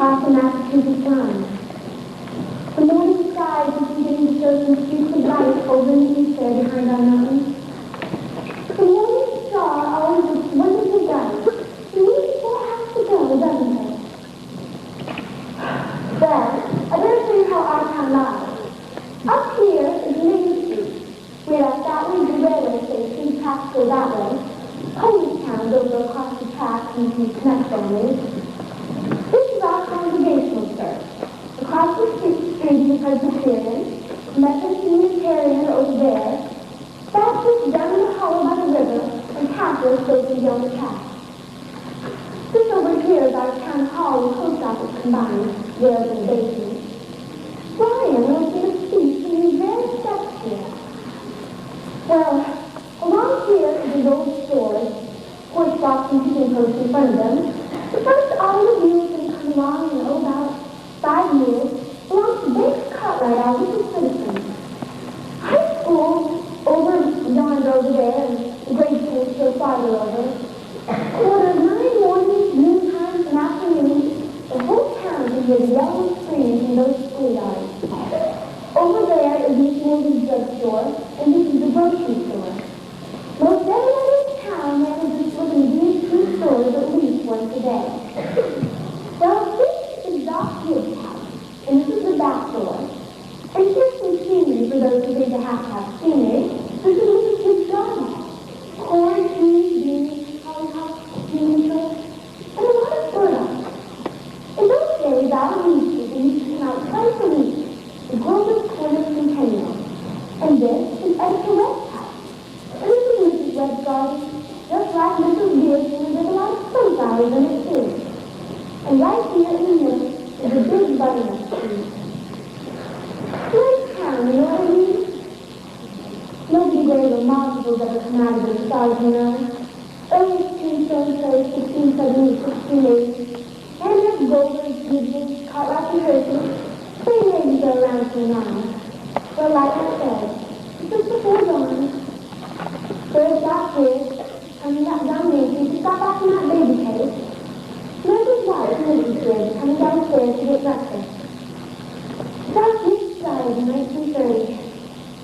across the Massachusetts line. The morning sky is beginning to show some streaks of light over in the east there behind our mountains. The morning star always looks wonderfully bright. And we still have to go, doesn't it? Well, I better tell you how our town lies. Up here is the main street. We left that way to the railway station, tracks go that way. Pony town over across the tracks and some connect families. This is our congregational church. Across the street is the Presbyterian, Methodist Unitarian over there, Baptist down in the hollow by the river, and Catholic over beyond the track. This over here is our town hall and post office combined, rails and basement. Brian will give a speech in these very steps here. Well, along here is these old stores, horse blocks and chicken posts in front of them. The first automobile has come along in about 5 years, belongs to Bates Cartwright, our little citizen. High school over yonder over there, and the grade school still farther over. Quarter of 9 mornings, noon times, and afternoons, the whole town can hear the yellow screams in those schoolyards. Over there is Miss Morgan's drugstore, and this is the grocery store. Most everyone in town manages to look in these 2 stores at least once a day. Well, this is Doc Wood's house, and this is the back door. And here's some scenery for those who think they have to have scenery. This is Mrs. Wood's garden. Corn, trees, beans, hollyhocks, beans, and a lot of burdocks. In those days, our newspaper used to come out twice a week, the Global Corner Centennial. And this is Editor Webb's house. And this is Mrs. Webb's garden, just like Mrs. Beard's, and there's a lot of sunflowers in it, too. And right here in the middle is a big butternut tree. Nice town, you know what I mean? Nobody there or monsters ever come out of their stars, you know. Early 1670, 1670, 1680. And there's Golders, Gidgets, Cartwrights, and Hearses. They maybe go around till now. Well, like I said, it's just before dawn. There's that kid, coming up down Main Street to stop off in that baby cage. Mrs. White and Mrs. Griggs coming downstairs to get breakfast. South East died in 1930,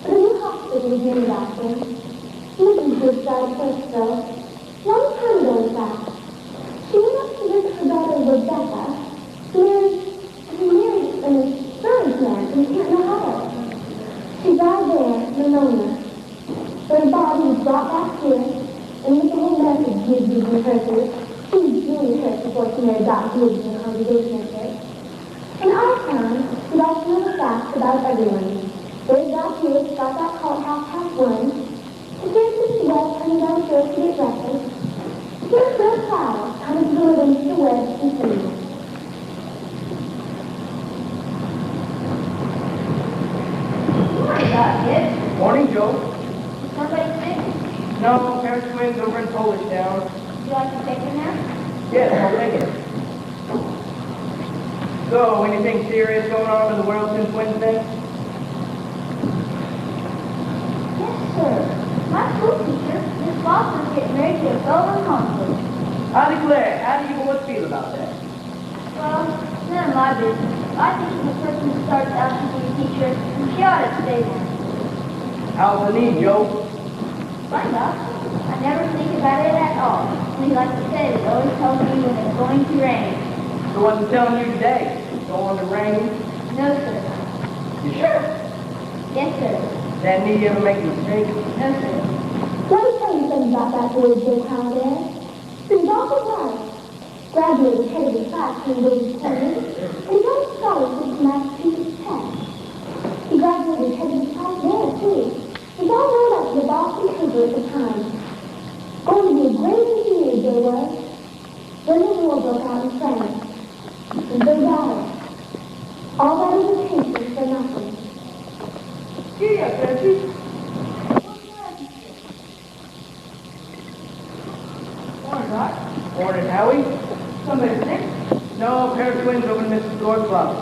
but a new hospital was named after him. Mrs. Griggs died first, though. Long time ago, in fact. She went up to visit her daughter, Rebecca, who married an insurance man from Canton, Ohio. She died there, pneumonia. Her body was brought back here, and with the whole mess of Gidgets and Hearses, she was Julie Hurst before she married Dr. Woods in the congregational church. In our town, we like to know the facts about everyone. There's Dr. Woods got that call at 1:30. And there's Mrs. Webb coming downstairs to get breakfast. Here's Bill Cloud coming to deliver Mr. Webb's food. Morning, Doc, kid. Morning, Joe. Is somebody sick? No, pair of twins over in Polish Town. Would you like to take them now? Yes, I'll take it. So, anything serious going on in the world since Wednesday? Yes, sir. My school teacher, Miss Foster's getting married to a fellow in Concord. I declare, how do you boys feel about that? Well, it's none of my business. I think if a person starts out to be a teacher, she ought to stay there. How's the need, Joe? Fine, Doc. I never think about it at all. Only like you said, it always tells me when it's going to rain. So what's it telling you today? It's going to rain? No, sir. You sure? Yes, sir. That knee ever make a mistake? No, sir. Let me tell you something about that boy Joe Crown there. He was awful bright. Graduated head of the class from Williams College, and he got a scholarship to Massachusetts Tech. He graduated head of the class there, too. He got right up to the Boston paper at the time. Going to be a great engineer, Joe was. Then the war broke out in France. And Joe died. All that education for nothing. Gee, up there, too. Morning, Doc. Morning, Howie. Somebody sick? No, pair of twins over in Mrs. Lord's lobby.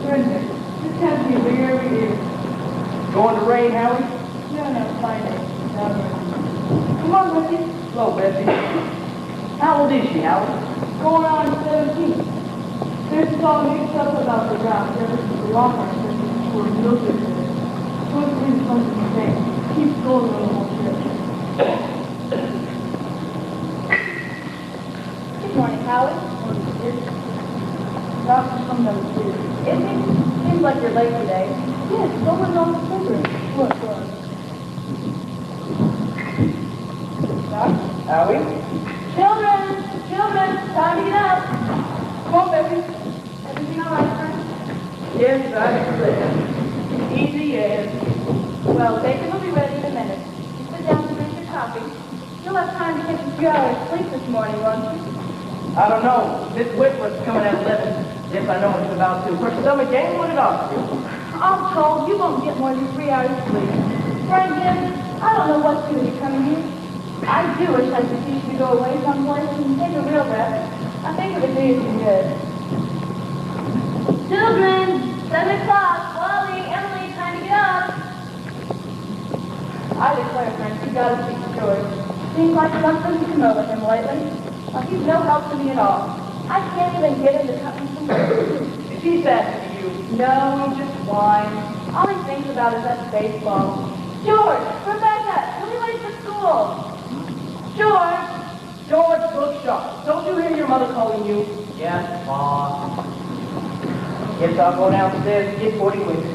Goodness. This has to be every year. Going to rain, Howie? No, no, fine. Come on, Bessie. Hello, Bessie. How old is she, Howie? Going on 17. There's all mixed up about the ground. Ever since the Walmart system for real business. What's really something to say? Keep going on the whole trip. Good morning, Howie. Doctor come downstairs. Is he? Seems like you're late today. Yes, someone on the finger. What? Doc, Howie? Children, time to get up. Come on, baby. Everything all right, friend? Yes, I declare. Easy as. Well, bacon will be ready in a minute. You sit down and drink your coffee. You'll have time to get a few hours sleep this morning, won't you? I don't know. Miss Whitworth's coming at 11. Yes, I know it's about to. Her stomach ain't what it ought to. All told, you won't get more than 3 hours sleep. Frank, I don't know what's doing you coming here. I do wish I could teach you to go away someplace and take a real rest. I think it would do you some good. Children, 7 o'clock. Wally, Emily, time to get up. I declare, Frank, you've got to speak to George. Seems like something's come over him lately. Well, he's no help to me at all. I can't even get him to cut me some food. If he's asking you. No, he just whines. All he thinks about is that baseball. George, Rebecca, you'll be late for school. George! George, look sharp. Don't you hear your mother calling you? Yes, Ma. Yes, I'll go downstairs and get 40 winks.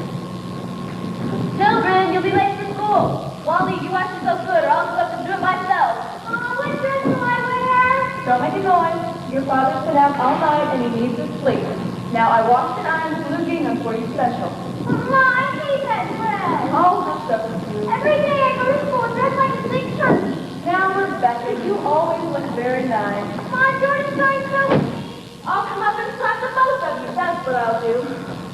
Children, you'll be late for school. Wally, you watch yourself good or I'll just have to do it myself. What dress do I wear? Don't make a noise. Your father's been out all night and he needs his sleep. Now, I washed and ironed blue gingham for you special. Mama, I hate that dress. Oh, hush up with you. Every day I go to school dressed like a big turkey. Now, Rebecca, you always look very nice. Mom, Jordan's going so. I'll come up and slap the both of you. That's what I'll do.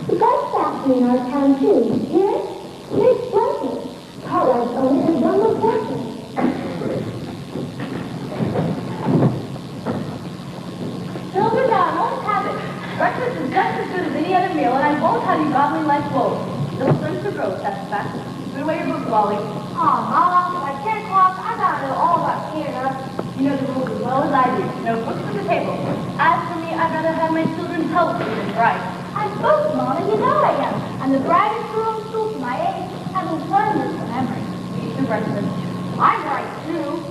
The best factory in our town, too. Hear it? It's splendid. Cartwright's owner is one more person. Children, now I won't have it. Breakfast is just as good as any other meal, and I won't have you gobbling like wolves. Little drinks for growth, that's a fact. Put away your books, Wally. Aw, Mom, by 10 o'clock, I gotta know all about Canada. You know the rules as well as I do. No books at the table. As for me, I'd rather have my children healthy than bright. I'm both, Mom, and you know I am. I'm the brightest girl in school for my age. I'm a wonder for memory. Eat your breakfast. I'm bright, too.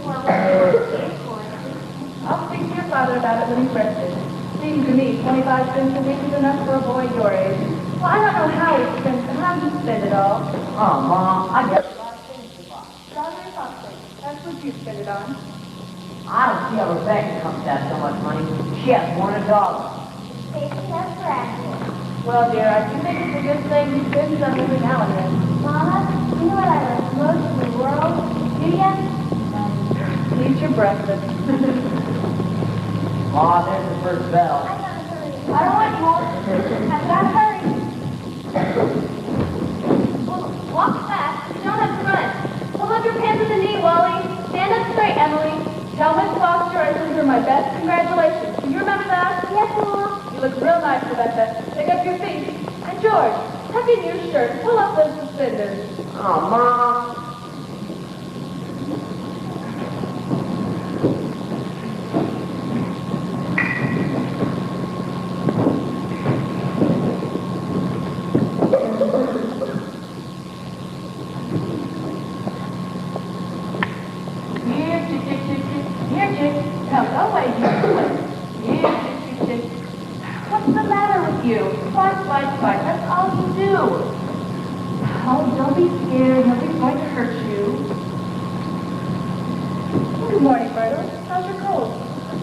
I'll speak to your father about it when he's rested. Seems to me 25 cents a week is enough for a boy your age. Well, I don't know how he spends it. How do you spend it all? Oh, Mom, I got a lot of things to buy. Strawberry popcorn. That's what you spend it on. I don't see how Rebecca comes to have so much money. She has more than $1. Well, dear, I do think it's a good thing you spend some every now and then. Mama, you know what I love most in the world? Do you? Eat your breakfast. Ma, there's the first bell. I gotta hurry. I don't want more. I've gotta hurry. Well, walk fast. You don't have to run. Hold up your pants at the knee, Wally. Stand up straight, Emily. Tell Miss Foster I send her my best congratulations. Do you remember that? Yes, Mom. You look real nice, Rebecca. Pick up your feet. And George, tuck in your shirt and pull up those suspenders. Oh, Mom. Here, chick. Come, go away. Here, chick. What's the matter with you? Fight. That's all you do. Oh, don't be scared. Nobody's going to hurt you. Good morning, Myrtle. How's your cold?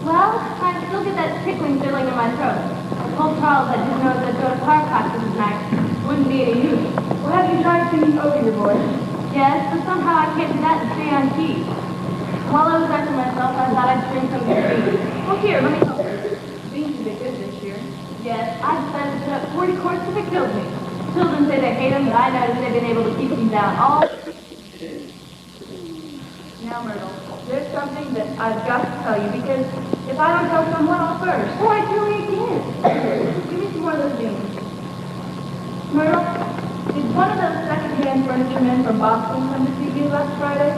Well, I still get that tickling feeling in my throat. I told Charles I didn't know that go to car classes tonight. Wouldn't be any use. Well, have you tried singing over your voice? Yes, but somehow I can't do that and stay on key. While I was resting myself, I thought I'd bring some good beans. Oh, here, let me help you. Beans to be good this year. Yes, I decided to put up 40 quarts if it kills me. Children say they hate them, but I noticed they've been able to keep them down all... Now, Myrtle, there's something that I've got to tell you because if I don't tell someone, I'll burst. Oh, I tell you again. Give me some more of those beans. Myrtle, did one of those second-hand furniture men from Boston come to see you last Friday?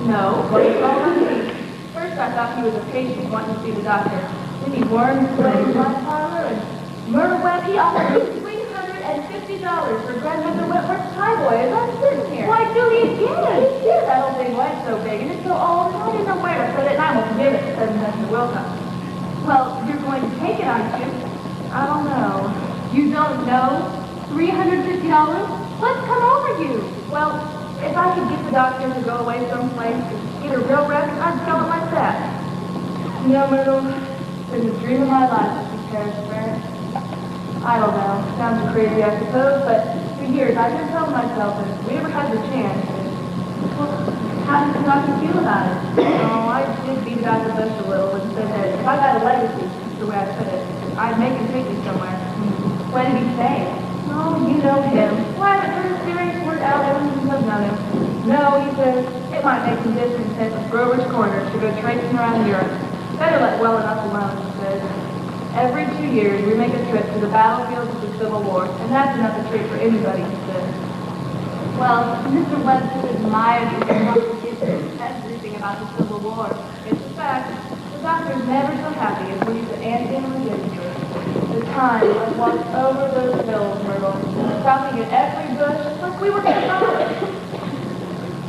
No, but he called on me. First I thought he was a patient wanting to see the doctor. Then he wormed his way into my parlor and Myrtle Webb, he offered me $350 for Grandmother Whitworth's highboy as I'm sitting here. Why, Julie, yes. Yes, that old thing was so big and it's so old, and I didn't know where to put it, and I won't give it, said Mr. Wilcox. Well, you're going to take it, aren't you? I don't know. You don't know? $350? What's come over you? Well, if I could get the doctor to go away someplace to get a real rest, I'd sell it like that. You know, Myrtle, it's been the dream of my life to see Paris France. I don't know. Sounds crazy, I suppose, but for years I've been telling myself that if we ever had the chance, Well, how does the doctor feel about it? oh, I did beat it out of the bush a little and said that if I got a legacy, that's the way I put it, I'd make him take me somewhere. What did he say? Oh, you know him. Why, I haven't heard a serious word out of him since I've known him. No, he says, it might make him discontent with Grover's Corners to go traipsing around Europe. Better let well enough alone, he says. Every 2 years, we make a trip to the battlefields of the Civil War, and that's enough a treat for anybody, he says. Well, Mr. Webster admired you and wanted to get everything about the Civil War. It's a fact. The doctor's never so happy as when he's at Antietam or Gettysburg. The time I've walked over those hills, Myrtle, stopping at every bush, like we were going to find it.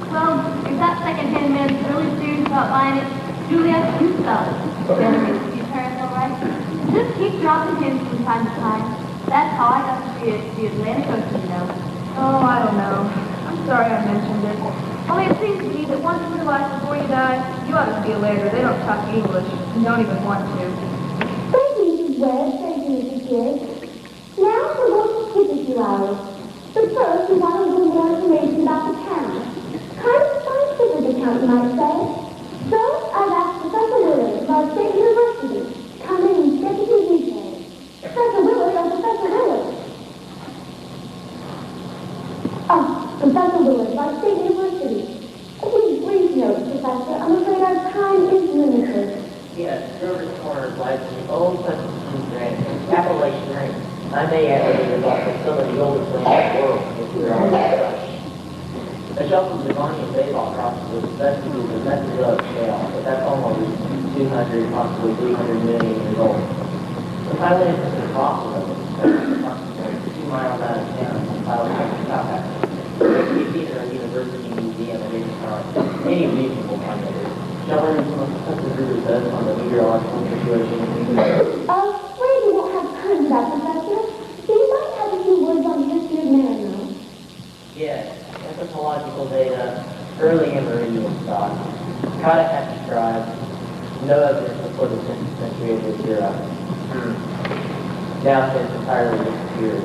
Well, if that second-hand man's really serious about buying it, Juliet, you sell it. Then you Paris, all right? Just keep dropping hints from time to time. That's how I got to see it, the Atlantic Ocean, you know. Oh, I don't know. I'm sorry I mentioned it. Only it seems to me that once in your life before you die, you ought to see a lawyer. They don't talk English and don't even want to. Thank you, Mrs. Webb. Thank you, Mrs. Kidd. Now we're going to skip a few hours. But first, we want a little more information about the town. Kind of scientific account, you might say. So, I've asked Professor Willard of our state university to come in and sketch a few details. Professor Willard or Professor Willard? Oh, Professor Willard of our state university. A brief note, Professor. I'm afraid our time is limited. Yes, Grover's Corners lies in the old Constitution Grant, Appalachian Range. I may add that it is also some of the oldest range in the world, if we're on that side. The shelf of the Devonian baseball crosses the vestiges and messes up scale, but that's almost 200, possibly 300 million years old. The highlands is a fossil of it, approximately 2 miles out of town, piled up in South Africa. It could be either a university museum of any kind, any reasonable kind of it. Shall I read some of Professor Gruber's says on the meteorological situation in New York? Afraid we won't have time for that, Professor. So you might have a few words on the history of man, though. Yes, anthropological data, early Amerindian stock, Cotacachi tribes, no evidence before the 10th century of this era. Now since entirely disappeared.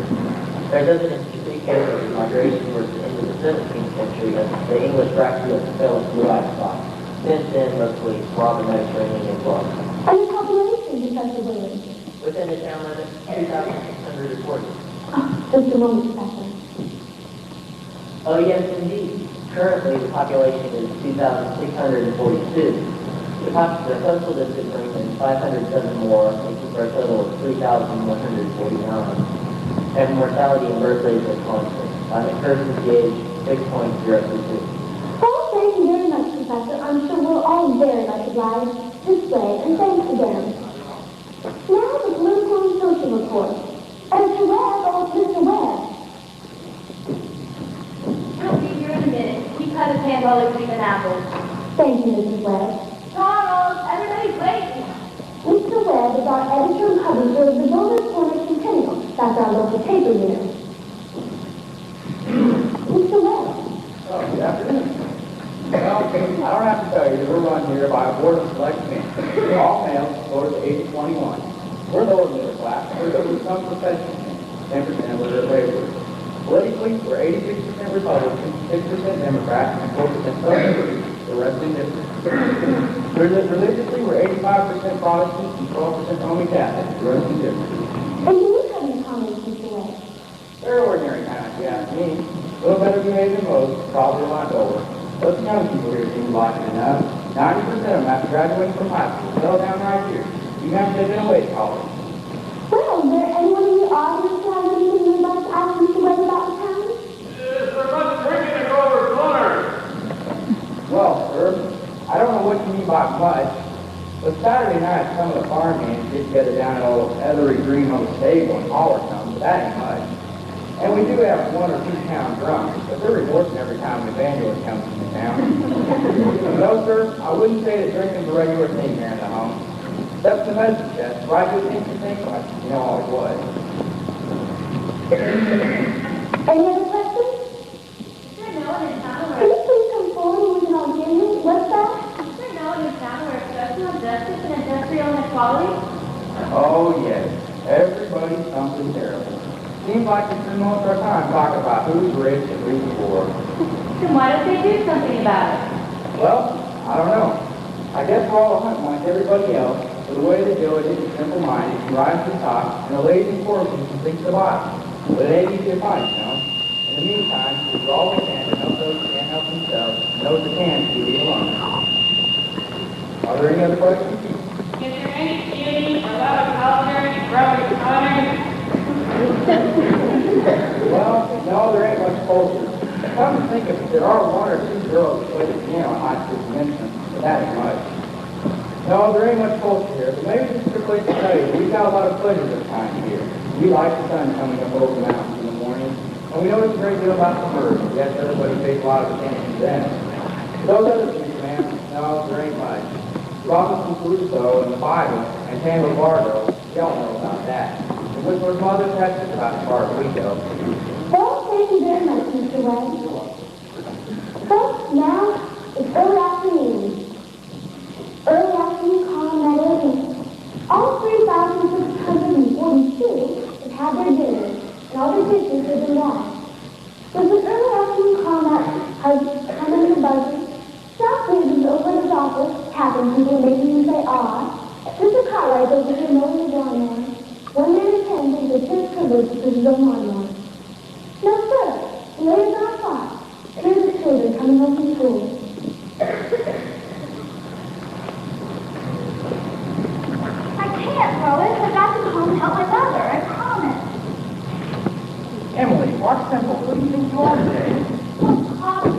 There's evidence to indicate that the migration was into the 17th century as the English Brachycephalus blue-eyed stock. Since then, mostly raw the Mediterranean influx. And the population, Professor Willard? Within the town limit, 2,600 reported. Just a moment, Professor. Oh yes, indeed. Currently, the population is 2,642. The postal district brings in 507 more, making for a total of 3,149. And mortality and birth rates are constant. McPherson's gauge 6.032. Well, thank you very much, Professor. I'm sure we're all very much obliged this way, and thanks again. Now the political and social report. Editor Webb, oh, Mr. Webb. He'll be here in a minute. He cut his hand while he was eating apples. Thank you, Mrs. Webb. Donald, everybody's waiting. Mr. Webb is our editor and publisher of the Grover's Corners Centennial. That's our local paper unit. Mr. Webb. Oh, good afternoon. Well, I don't have to tell you that we're run here by a board of select men. All males below the age of 21. We're lower middle class. We're good with some professional men, 10% with their laborers. Politically, we're 86% Republican, 6% Democrat, and 4% Southern. The rest indifferent. Religiously, we're 85% Protestant and 12% Roman Catholic. The rest indifferent. And do you have any comments, Mr. Webb? They're ordinary kind, if you ask me. A little better behaved than most, probably a lot lower. Those young people here seem like it enough. 90% of them after graduating from high school settle down right here. You have to get away to college. Well, is there anyone in the audience who has anything they'd like to ask Mr. Webb about the town? Is there much drinking in Grover's Corners? Well, sir, I don't know what you mean by much, but Saturday night some of the farm hands get together down at old heathery green on the table and holler comes, but that ain't much. And we do have 1 or 2 town drunks, but they're rejoicing every time an evangelist comes into town. No, sir, I wouldn't say that drinking's a regular thing here in the home. That's the medicine chest, right? You think like, you know, all it was. Any other questions? Sure, no one in town Can you please come forward with an audition? What's that? Sure, no one in town where social justice and industrial inequality. Oh, yes. Everybody's something terrible. Seems like we spend most of our time talking about who's rich and who's poor. Then why don't they do something about it? Well, I don't know. I guess we're all hunting like everybody else, but the way they do it is simple-minded, can rise to the top, and a lazy person can sink to the bottom. But it ain't easy to find, you know. In the meantime, we do all we can to help those who can't help themselves, and those who can to leave alone. Are there any other questions? Is there any beauty or love of culture in growing economy? Well, no, there ain't much culture. Come to think of it, there are 1 or 2 girls that play the piano in high school commencement, but that ain't much. No, there ain't much culture here, but maybe this is a place to tell you that we've got a lot of pleasure this time of year. We like the sun coming up over the mountains in the morning, and we notice a great deal about the birds. Yes, everybody pays a lot of attention to them. Those other things, ma'am, no, there ain't much. Robinson Crusoe and the Bible and Tammy Bardo, y'all know about that. And Whistler's mother, that's just about as far as we go. Well, thank you very much, Mr. Wayne. So, now it's early afternoon. Early afternoon calm that evening. All 3,642 have had their dinners, and all their dishes have been washed. There's an early afternoon call that has come in the budget. Stop breathing over his office, tapping people, making them say, ah. Mr. Cartwright over here mowing the lawn. 1 man in 10 thinks it's his privilege to his own lawn. No, sir. The lady's on fire. Here's the children coming home from school. I can't, Lois. I've got to go home and help my mother. I promise. Emily, Mark Temple, what do you think you are today? Oh, Papa.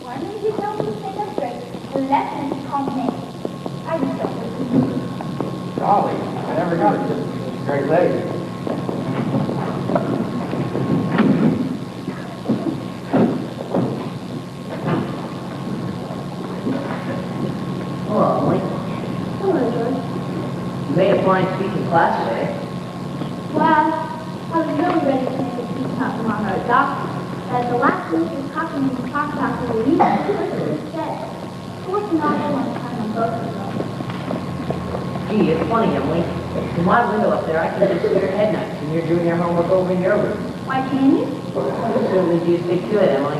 Why don't you tell me to say that straight? The lesson is combination. I just don't listen. Golly, I never got it. It's a great lady. Hello, Emily. Hello, George. You made a fine speech in class today. Well, I was really ready to make a speech about tomorrow at doctor. But the last week was talking to talk about the relief instead. What's another one time on both of them? Gee, it's funny, Emily. From my window up there, I can just see your head nuts, and you're doing your homework over in your room. Why can you? You certainly do stick to it, Emily.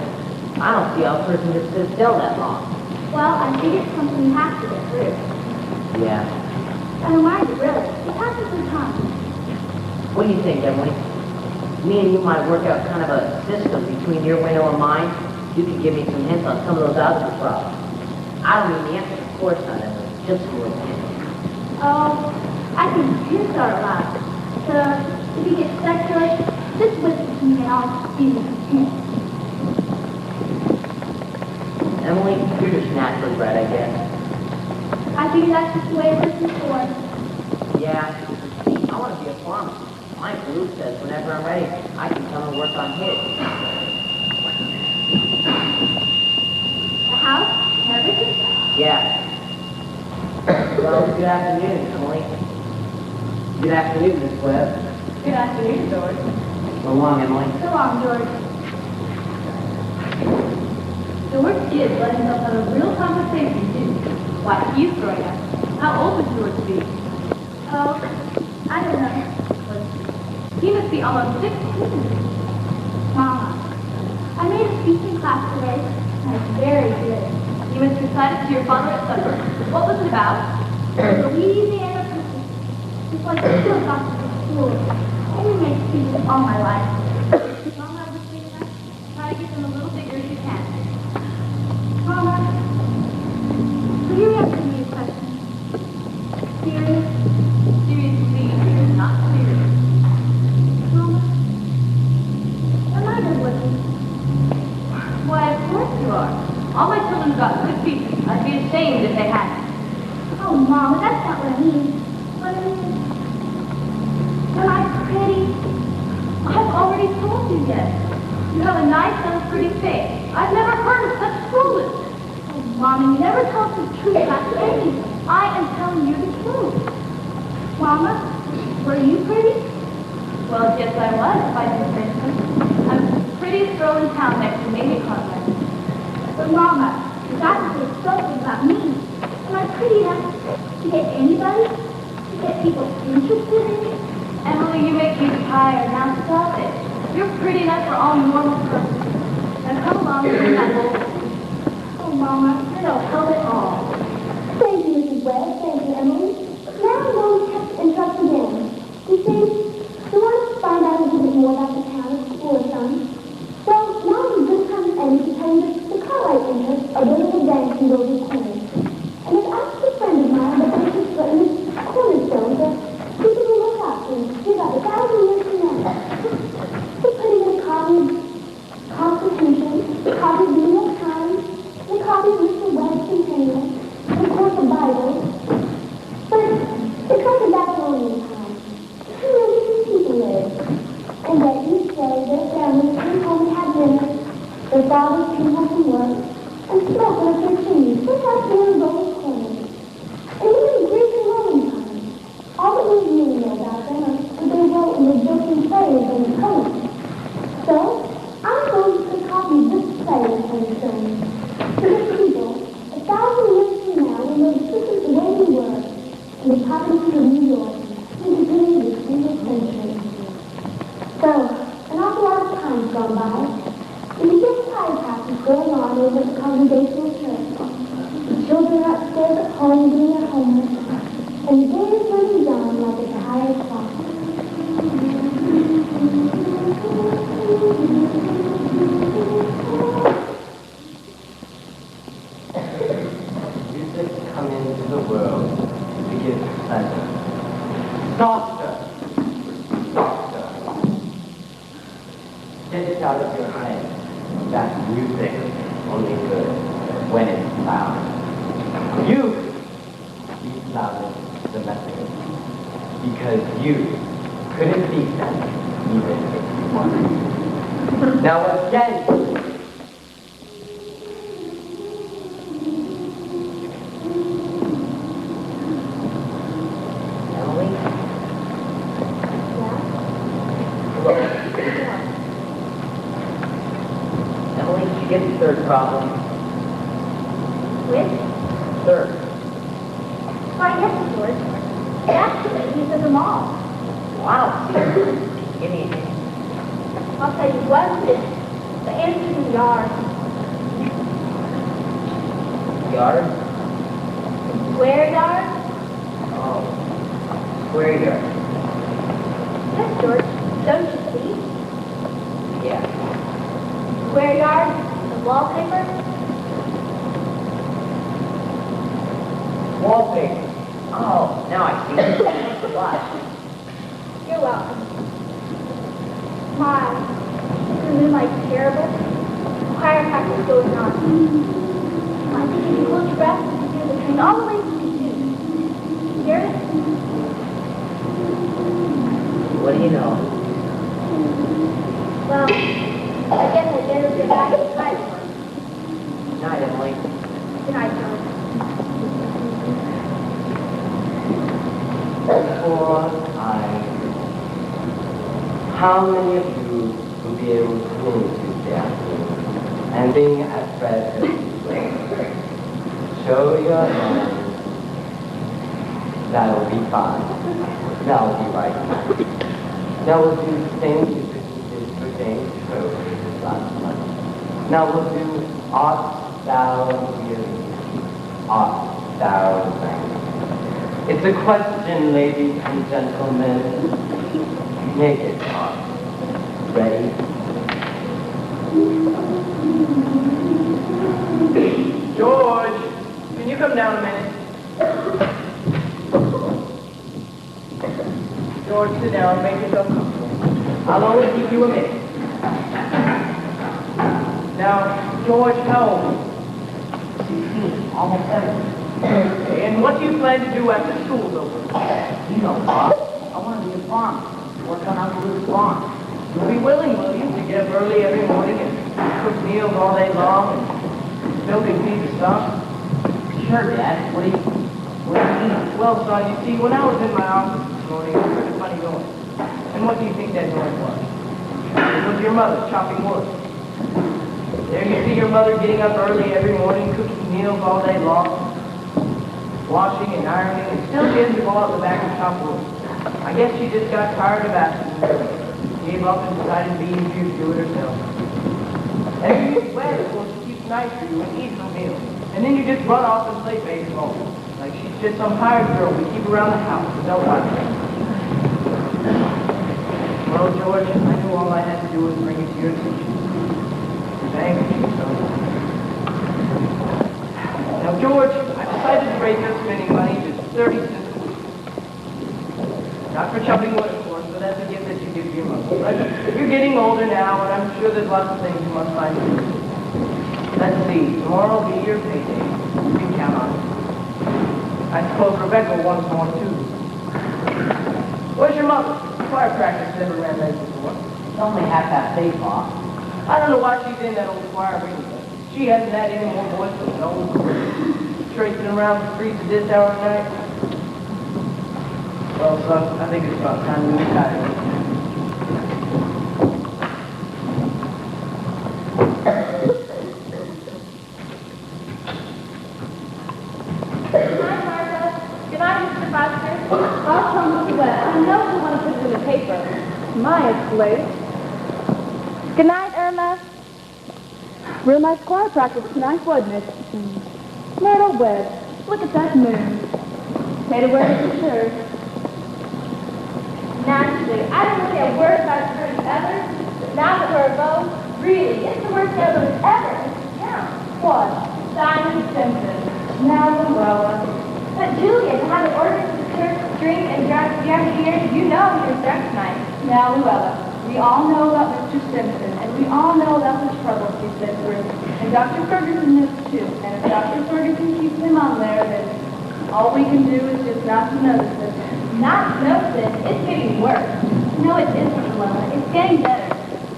I don't see how a person just sits still that long. Well, I think it's something you have to get through. Yeah. I don't mind it, really. It happens sometimes. What do you think, Emily? Me and you might work out kind of a system between your window and mine. You could give me some hints on some of those algebra problems. I don't mean the answer, of course not, Emily. Just a little hint. Oh, I think hints are allowed. So, if you get stuck to it, just listen to me and I'll give you some hints. Emily, you're just naturally bred, I guess. I figure that's just the way it is before. Yeah. See, I want to be a farmer. My group says whenever I'm ready, I can come and work on his. The house and everything. Yeah. Well, good afternoon, Emily. Good afternoon, Miss Webb. Good afternoon, George. So long, Emily. So long, George. George did let himself have a real conversation, too. Why, he's growing up. How old is George to be? Oh, I don't know. He must be almost 16. Mama, I made a speech in class today, and it's very good. You must recite it to your father at supper. What was it about? Louisiana Christmas. It's like the field doctors at school. I didn't make speeches all my life. Mama, I was thinking that. Try to get them a little bigger if you can. Mama, will you answer me a question? Serious? Serious, please. Not serious. Mama, am I good looking? Why, of course you are. All my children have got good features. I'd be ashamed if they hadn't. Oh, Mama, that's not what I mean. What I mean is, nobody told you yet. You have a nice and pretty face. I've never heard of such foolishness. Oh, Mama, you never told the truth about anything. I am telling you the truth. Mama, were you pretty? Well, yes, I was, if I didn't mention. I'm the prettiest girl in town next to Mamie Conrad. But Mama, you got to say something about me. Am I pretty enough to get anybody? To get people interested in me? Emily, you make me tired. Now stop it. You're pretty enough for all normal persons. Now come along and bring that bowl. Oh, Mama, you're no help at all. Thank you, Mrs. Webb. Thank you, Emily. Now I'm going to interrupt again. You see, we want to find out a little bit more about the town and school or something. Well, now is a good time, Emily, to tell you that the Cartwright interests are building a dance in Golden Corners. And they've asked a friend of mine that they should put in this cornerstone to keep it a look up and give up 1,000 years from now. We're putting in a copy of the Constitution, a copy of the New York Times, and a copy of Mr. Webb's Container, and of course a Bible. But it's like a Babylonian time. It's where these people live. And that each day their families came home and had dinner, their fathers came home from work, and smoke on their chimneys, just like here in Golden Corners. And even in Greek and Roman times, all that we really know about them are what they wrote in the books and plays and poems. So, I'm going to put a copy of this play in Cornerstone. So that people, 1,000 years from now, will know this is the way we were in the populace of New York in the beginning of the 20th century. So, an awful lot of time's gone by, and the big tide pass is going on over at the Congregational Church. The children are upstairs at home doing their homework, and the day is running down like a tired clock. Music come into the world to give pleasure. Softer, softer. Get it out of your head that music is only good when it's loud. You be loud domestically because you couldn't beat them even if you wanted. Now again. Emily, did you get the third problem? Which? Third. Why, yes, George. Actually, he said them all. Wow. Give me a hint. I'll tell you one thing. The answer's in the yard. Yard? Square yard? Oh. Square yard. Yes, George. Don't you see? Yeah. Square yard, the wallpaper. Wallpaper. Oh, now I see. Thanks a lot. You're welcome. My, isn't the moonlight terrible? Choir practice going on. I think if you hold your breath, you can hear the train all the way to the hear it? What do you know? Well, I guess I better get back to try for Night, Emily. Good night, George. Before how many of you will be able to sing Tuesday afternoon and sing at Fred Show your hand. That'll be fine. That'll be right. Now we'll do the same music for James Crowe last month. Now we'll do Art Thou Weary? Art Thou Weary? It's a question, ladies and gentlemen. Naked heart. Ready? George, can you come down a minute? George, sit down. Make yourself comfortable. I'll only give you a minute. Now, George, how old? 16. Almost 17. And what do you plan to do after school's over? You know, Bob. I want to be a farmer. Work on Uncle Luke's farm. You'll be willing, will you, to get up early every morning and cook meals all day long and milk and feed the stock? Sure, Dad. What do you eat? Well, son, you see, when I was in my office this morning, I heard a funny noise. And what do you think that noise was? It was your mother chopping wood. There you see your mother getting up early every morning, cooking meals all day long, washing and ironing, and still she has to go out the back and chop wood. I guess she just got tired of asking her, gave up and decided to do it herself. And you use wet, of course, she keeps nice for you and eats her meals. And then you just run off and play baseball. Like she's just some hired girl we keep around the house with no life. Well, George, I knew all I had to do was bring it to your attention. Thank you, son. Now, George, I decided to raise your spending money to 30 cents a week. Not for chopping wood, of course, but as a gift that you give to your mother. But you're getting older now, and I'm sure there's lots of things you must find to do. Let's see, tomorrow will be your payday. You can count on it. I suppose Rebecca wants more, too. Where's your mother? Choir practice never ran late before. It's only 8:30, Pa. I don't know why she's in that old choir ring, but she hasn't had any more voice than an old tracing around the streets at this hour of night. Well, son, I think it's about time we retire. I'll come to West. I know you want to put it in the paper. My, it's late. Good night, Irma. Real nice choir practice tonight, wasn't it? Myrtle Webb. Look at that moon. Tater wears the shirt. Naturally, I didn't say a word about it ever, but now that we're both, really, it's the worst ever ever. Yeah. What? Simon Simpson. Now, Luella. But Julia, to have an order to the church, drink, and drive here, you know he was drunk tonight. Now, Luella, we all know about Mr. Simpson, and we all know about the troubles he's been through. And Dr. Ferguson knows too. And if Dr. Ferguson keeps him on there, then all we can do is just not to notice it. Not notice it. It's getting worse. No, it isn't, Luella. It's getting better.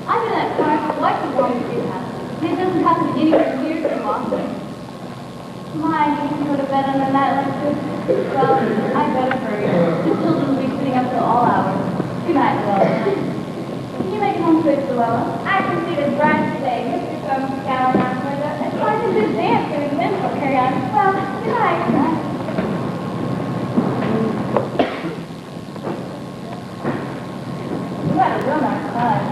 I've been at choir for quite as long as you have. And it doesn't happen anywhere near so often. My, you can go to bed on a night like this. Well, I better hurry. The children will be sitting up till all hours. Good night, Luella. Can you make it home quick, Luella? I can see the bride today. Mr. Combs down around the window. And so I can just dance during the minstrel carry on. Well, good night. Good night. You had a real nice time.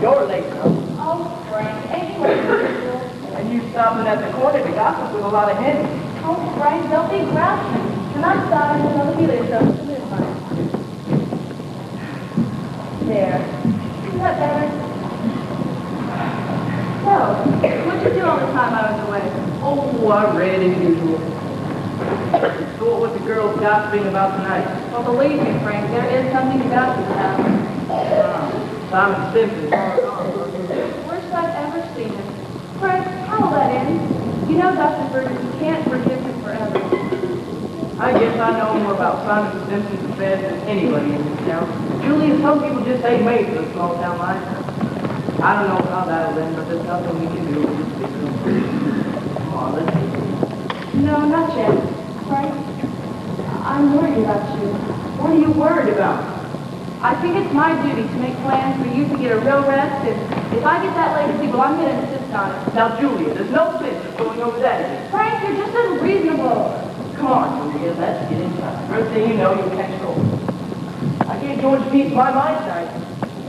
You're late, son. Oh, Frank, ain't you wonderful? And you stopping at the corner to gossip with a lot of hens. Oh, Frank, don't be grouchy. And I'm sorry to know Helix doesn't live much. There. Isn't that better? So, what'd you do all the time I was away? Oh, I read as usual. So what was the girls gossiping about tonight? Well, believe me, Frank, there is something to gossip about. Simon Simpson. Worst I've ever seen him. Frank, how will that end? You know Dr. Ferguson can't forgive him forever. I guess I know more about Simon Simpson's affairs than anybody in this town. Julia, some people just ain't made for a small town life. I don't know how that'll end, but there's nothing we can do. Come on, let's see. No, not yet. Frank, I'm worried about you. What are you worried about? I think it's my duty to make plans for you to get a real rest, and if I get that legacy, well, I'm going to insist on it. Now, Julia, there's no sense in going over that again. Frank, you're just unreasonable. Come on, Julia, let's get inside. First thing you know, you'll catch cold. I gave George a piece of my mind tonight.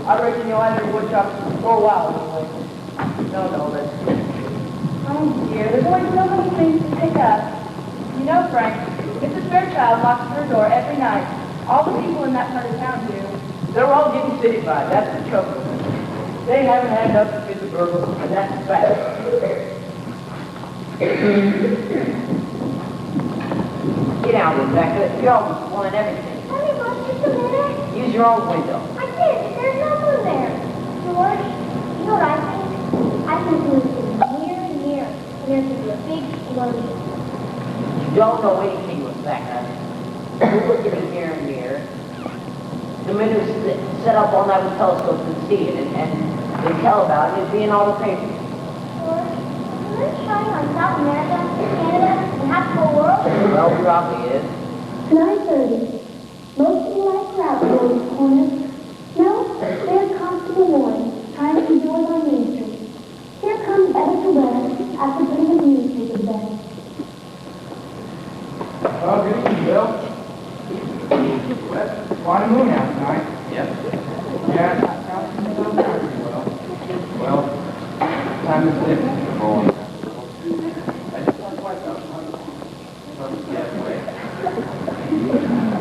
I reckon you'll have your woodshop for a while anyway. No, let's get it. Oh, dear, there's always so many things to pick up. You know, Frank, Mrs. Fairchild locks her door every night. All the people in that part of town do. They're all getting citified, that's the trouble. They haven't had enough to fit the burglar, and that's a fact. Get out, Rebecca. You're always spoiling everything. Honey, Mom, just a minute. Use your own window. I did. There's no one there. George, you know what I think? I think we should near and near, and there's going to be a big explosion. You don't know anything, Rebecca. Who would get here and here? The men who set up all night with telescopes and see it, and they tell about it, it'd be in all the papers. Is it showing on South America, Canada, and half the whole world? Well, probably is. 9:30. Most of the lights are out in these corners. No, there's Constable Warren, trying to do it on Main Street. Here comes Editor Webb after putting the newspaper to bed. Oh, good evening, Bill. Quite a moon out tonight. Yep. Yeah, it's not counting the down pretty well. Well, time is different. I just want quite that.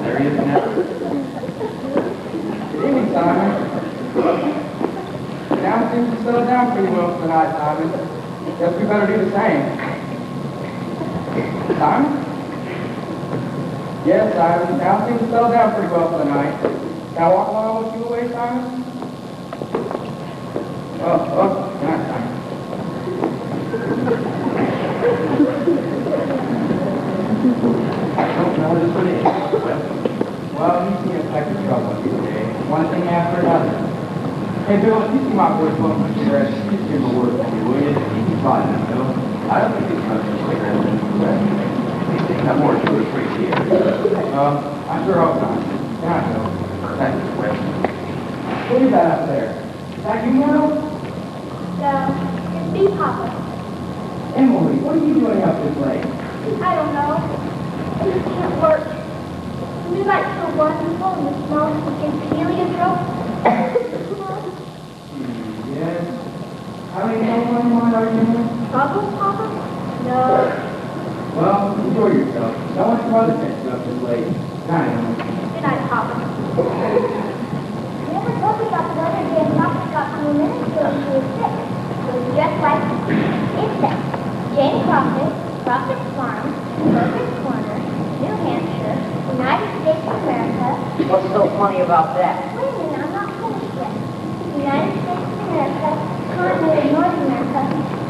There he is now. Good evening, Simon. Town seems to settle down pretty well tonight, Simon. Guess we better do the same. Simon? Yes, Simon. Town seems to settle down pretty well for the night. Can I walk along with you away, Simon? Oh, good night, Simon. I don't know just what it is. Well, you see a type of trouble these days. One thing after another. Hey, Bill, if you see my boy smoking a cigarette, just give him a word for me, will you? Fine, Bill. I don't think he's much of a cigarette than he's got more 2 or 3 here. I sure hope not. Can I, Bill? Thank you, Webb. What is that up there? Is that you, Myrtle? No, it's me, Papa. Emily, what are you doing up this late? I don't know. I just can't work. Midnight's so wonderful and the smell of the heliotrope. Yes. How many children are you in? Trouble, Papa? No. Well, enjoy yourself. Don't let your mother catch you up this late. Good night, Emily. Good night, Papa. You never told me about the other day Papa got from a minister when she was sick. It was just like insects. Jane Crockett, Crockett's Farm, Perfect Corner, New Hampshire, United States of America. What's so funny about that? Wait a minute, I'm not finished yet. United States of America, continent of North America,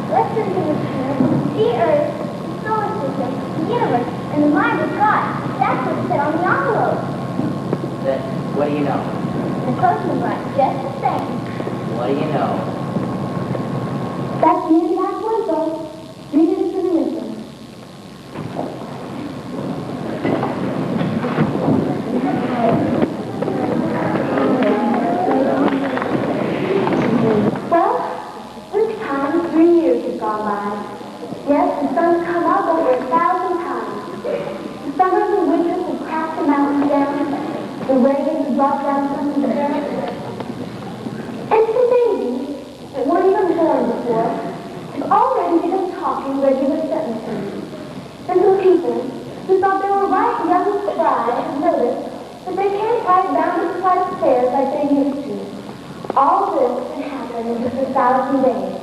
Western Hemisphere, the Earth, the solar system, the universe, and the mind of God. That's what it said on the envelope. That, what do you know? The postman writes just the same. What do you know? That's the exact word, though. Read it for the listen. Well, this time 3 years have gone by. Yes, the sun's come up over 1,000 times. The summers and winters have cracked the mountains down. The rains have brought down some of the dirt. And some babies that weren't even born before have already begun talking regular sentences. And some people who thought they were right young and spry have noticed that they can't ride down the flight of stairs like they used to. All this can happen in just 1,000 days.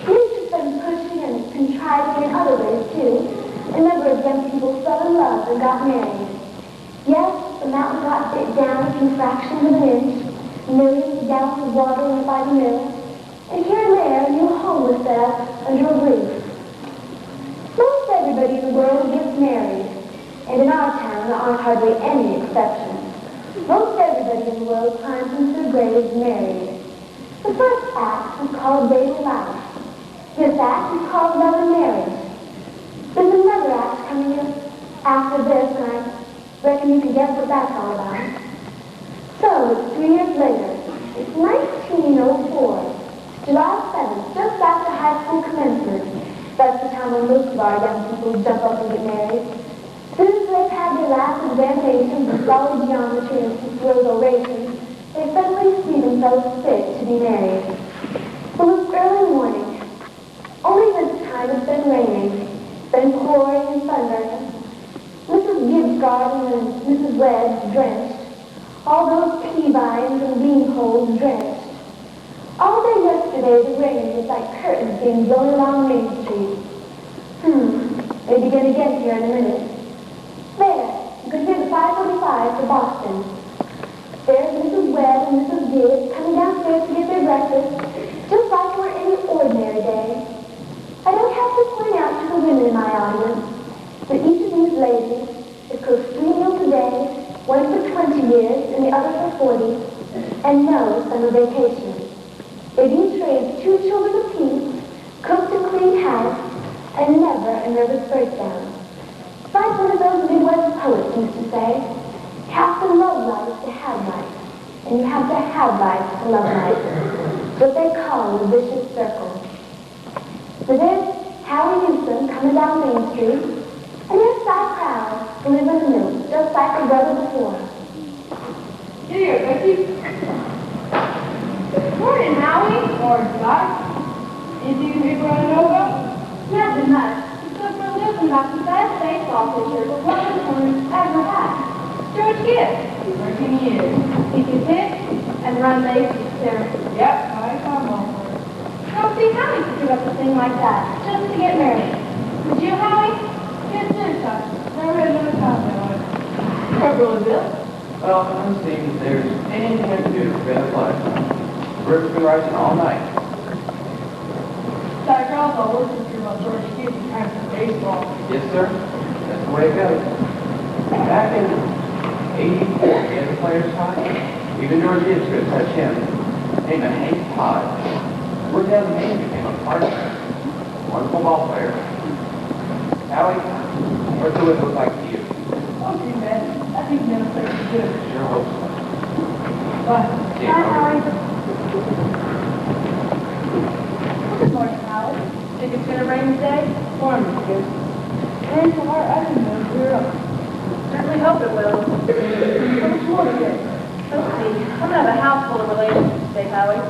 Humans have been pushing and contriving in other ways too. A number of young people fell in love and got married. Yes, the mountain got bit down a few fractions of an inch, millions of gallons of water went by the mill, and here and there a new home was set up under a roof. Most everybody in the world gets married, and in our town there aren't hardly any exceptions. Most everybody in the world climbs into the grave married. The first act is called daily life. This act is called love and marriage. There's another act coming up after this, and I reckon you can guess what that's all about. So, it's 3 years later. It's 1904. July 7th, just after high school commencement. That's the time when most of our young people jump up and get married. As soon as they've had their last examinations in solid geometry and rose orations, they suddenly see themselves fit to be married. Well, it's early morning. Only this time it's been raining, been pouring and thundering. Mrs. Gibbs' garden and Mrs. Webb's drenched. All those pea vines and bean poles drenched. All day yesterday the rain was like curtains being blown along Main Street. They begin again here in a minute. There, you can hear the 5:45 for Boston. There's Mrs. Webb and Mrs. Gibbs coming downstairs to get their breakfast, just like it were any ordinary day. I don't have to point out to the women in my audience that each of these ladies has cooked 3 meals a day, one for 20 years and the other for 40, and no summer vacation. They've each raised 2 children apiece, cooked and cleaned house, and never a nervous breakdown. It's like one of those Midwest poets used to say, have to love life to have life, and you have to have life to love life. It's what they call the vicious circle. So there's Howie Newsom coming down Main Street, and there's Cy Crowd delivering the news, just like her brother before. Here, Becky. Morning, Howie. Morning, Doc. Anything you want to know about? Nothing much. It's good for Newsom about the best baseball pitcher, but one of them ever had. George Gibbs. 13 years. He can pitch and run bases too. Yep, I come on. Now see, Howie could give up a thing like that, just to get married. Would you, Howie? Yes, sir, Doc. Never had another comment on it. What will it do? Well, I'm seeing if there's anything I can do to prevent a flood. River's been rising all night. Doc, also listening to about George Gibbs and trying to baseball. Yes, sir. That's the way it goes. Back in 84, he had the players hot. Even George Gibbs could touch him. Named Hank Todd. Worked down the Maine, became a partner. Wonderful ball player. Howie, what's the wind look like to you? Okay, man. I think never played for good. Sure hope so. Bye. See you, Howie. Good morning, Howie. Think it's gonna rain today? Morning, kid. Rain so hard, I didn't know we were up. Certainly hope it will. How much more to get? Let's see. I'm gonna have a house full of relations today, Howie.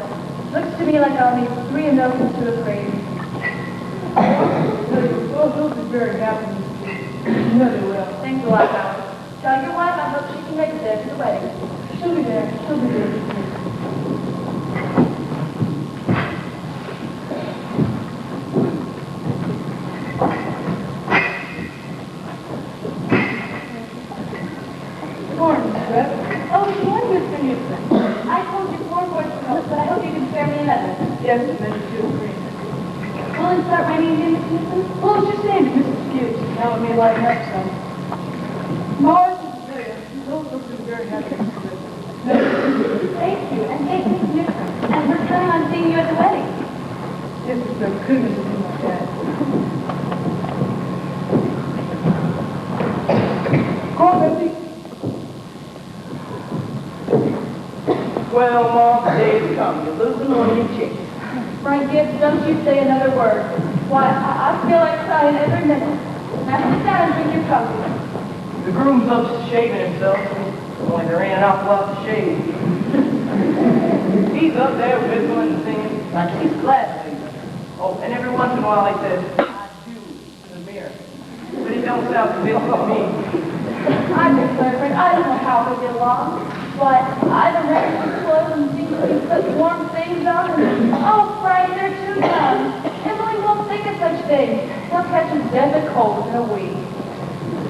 Looks to me like I'll need 3 announcements to a grade. Oh, they'll be very happy. No, they will. Thanks a lot, Howie. Tell your wife I hope she can make it there to the wedding. She'll be there. She'll be there. Morning, Brett. Oh, good morning, Mr. Newsom. I told you 4 voice notes, but I hope you can spare me another. Yes, Mr. Green. Will it start raining again, Mr. Newsom? What was your name, Mrs. Gibbs? Now let me lighten up some. Morris is there. Those have been very happy. Thank you, and thank Mr. Newsom. And we're planning on seeing you at the wedding. Yes, it's the goodness of my dad. Go on, Betsy. Well, Mom, the day has come. You're losing one of your chicks. Frank Gibbs, don't you say another word. Why, I feel like crying every minute. Now sit down and drink your coffee. The groom's up shaving himself. Only there ain't an awful lot to shave. He's up there whistling and singing. He's glad to be there. Oh, and every once in a while he says, I do, to the mirror. But he don't sound convincing to me. I declare, Frank, I don't know how we get along. But I've arranged his clothes and things to put warm things on. And, oh, Frank, they're too young. Emily won't think of such things. He'll catch his deadly cold in a week.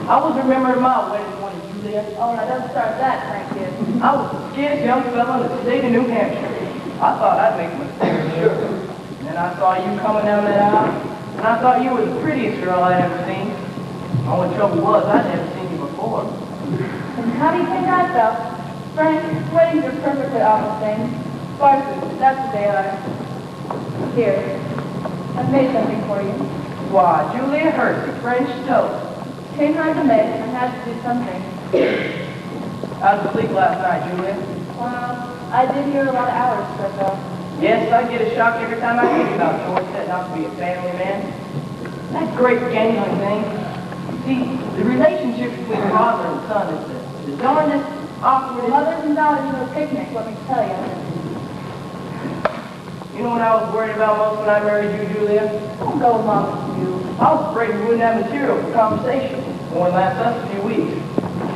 I was remembering my wedding one, Julia. Oh, now don't start that, Frank Gibbs. I was the skinniest young fellow in the state of New Hampshire. I thought I'd make a mistake, sure. And then I saw you coming down that aisle, and I thought you were the prettiest girl I'd ever seen. The only trouble was I'd never seen you before. And how do you think I felt? Frank, weddings are perfectly awful things. Sparses, that's the day Here, I've made something for you. Why, Julia Hersey, French toast. Came hard to make, I had to do something. How'd you sleep last night, Julia? Well, I did hear a lot of hours so far. Yes, I get a shock every time I think about George setting out to be a family man. That great gangling thing. See, the relationship between father and son is the darndest awkward. Mothers and daughters to a picnic, let me tell you. You know what I was worried about most when I married you, Julia? Don't go along with you. I was afraid we wouldn't have material for conversation. It won't last us a few weeks.